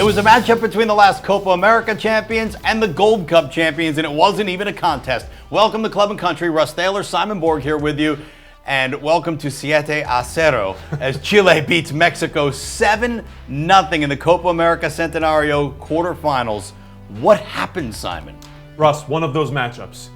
It was a matchup between the last Copa America champions and the Gold Cup champions, and it wasn't even a contest. Welcome to Club and Country. Russ, Thaler, Simon Borg here with you. And welcome to 7-0 as Chile beats Mexico 7-0 in the Copa America Centenario quarterfinals. What happened, Simon? Russ, one of those matchups.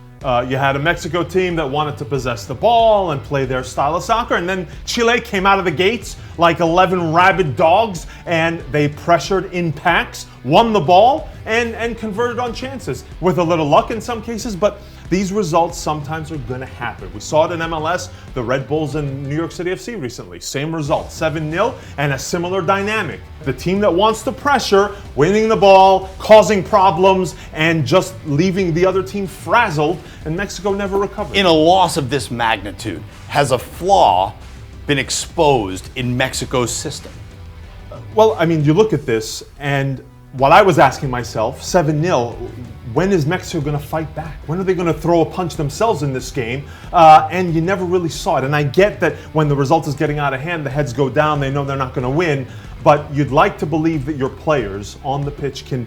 You had a Mexico team that wanted to possess the ball and play their style of soccer, and then Chile came out of the gates like 11 rabid dogs, and they pressured in packs, won the ball, and converted on chances with a little luck in some cases, but these results sometimes are going to happen. We saw it in MLS, the Red Bulls in New York City FC recently. Same result, 7-0, and a similar dynamic. The team that wants to pressure, winning the ball, causing problems, and just leaving the other team frazzled, and Mexico never recovered. In a loss of this magnitude, has a flaw been exposed in Mexico's system? Well, I mean, you look at this, and while I was asking myself, 7-0, when is Mexico going to fight back? When are they going to throw a punch themselves in this game? And you never really saw it. And I get that when the result is getting out of hand, the heads go down, they know they're not going to win. But you'd like to believe that your players on the pitch can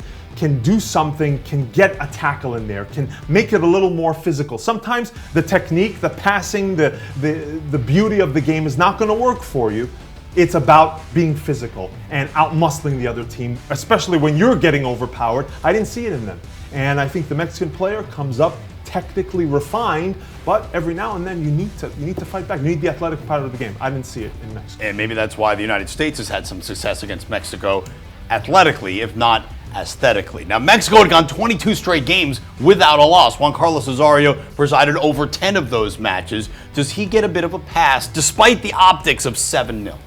do something, can get a tackle in there, can make it a little more physical. Sometimes the technique, the passing, the beauty of the game is not going to work for you. It's about being physical and out-muscling the other team, especially when you're getting overpowered. I didn't see it in them. And I think the Mexican player comes up technically refined, but every now and then you need to fight back. You need the athletic part of the game. I didn't see it in Mexico. And maybe that's why the United States has had some success against Mexico athletically, if not aesthetically. Now, Mexico had gone 22 straight games without a loss. Juan Carlos Osorio presided over 10 of those matches. Does he get a bit of a pass despite the optics of 7-0?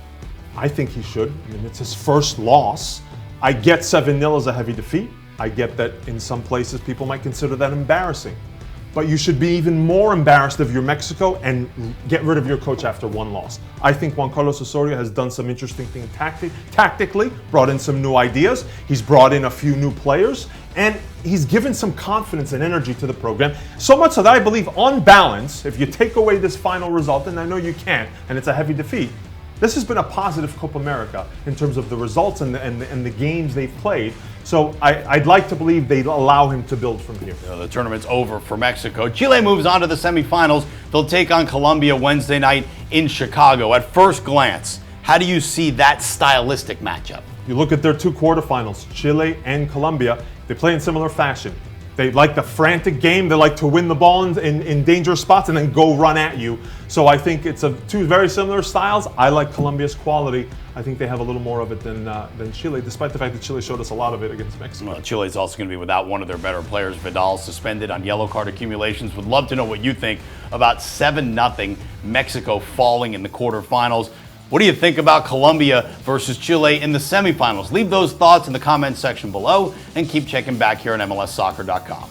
I think he should. I mean, it's his first loss. I get 7-0 as a heavy defeat. I get that in some places people might consider that embarrassing. But you should be even more embarrassed if you're Mexico and get rid of your coach after one loss. I think Juan Carlos Osorio has done some interesting things tactically, brought in some new ideas. He's brought in a few new players, and he's given some confidence and energy to the program. So much so that I believe, on balance, if you take away this final result, and I know you can't, and it's a heavy defeat, this has been a positive Copa America in terms of the results and the games they've played. So I'd like to believe they allow him to build from here. The tournament's over for Mexico. Chile moves on to the semifinals. They'll take on Colombia Wednesday night in Chicago. At first glance, how do you see that stylistic matchup? You look at their two quarterfinals, Chile and Colombia, they play in similar fashion. They like the frantic game. They like to win the ball in dangerous spots and then go run at you. So I think it's two very similar styles. I like Colombia's quality. I think they have a little more of it than Chile, despite the fact that Chile showed us a lot of it against Mexico. Well, Chile's also going to be without one of their better players. Vidal suspended on yellow card accumulations. Would love to know what you think about 7-0 Mexico falling in the quarterfinals. What do you think about Colombia versus Chile in the semifinals? Leave those thoughts in the comments section below and keep checking back here on MLSsoccer.com.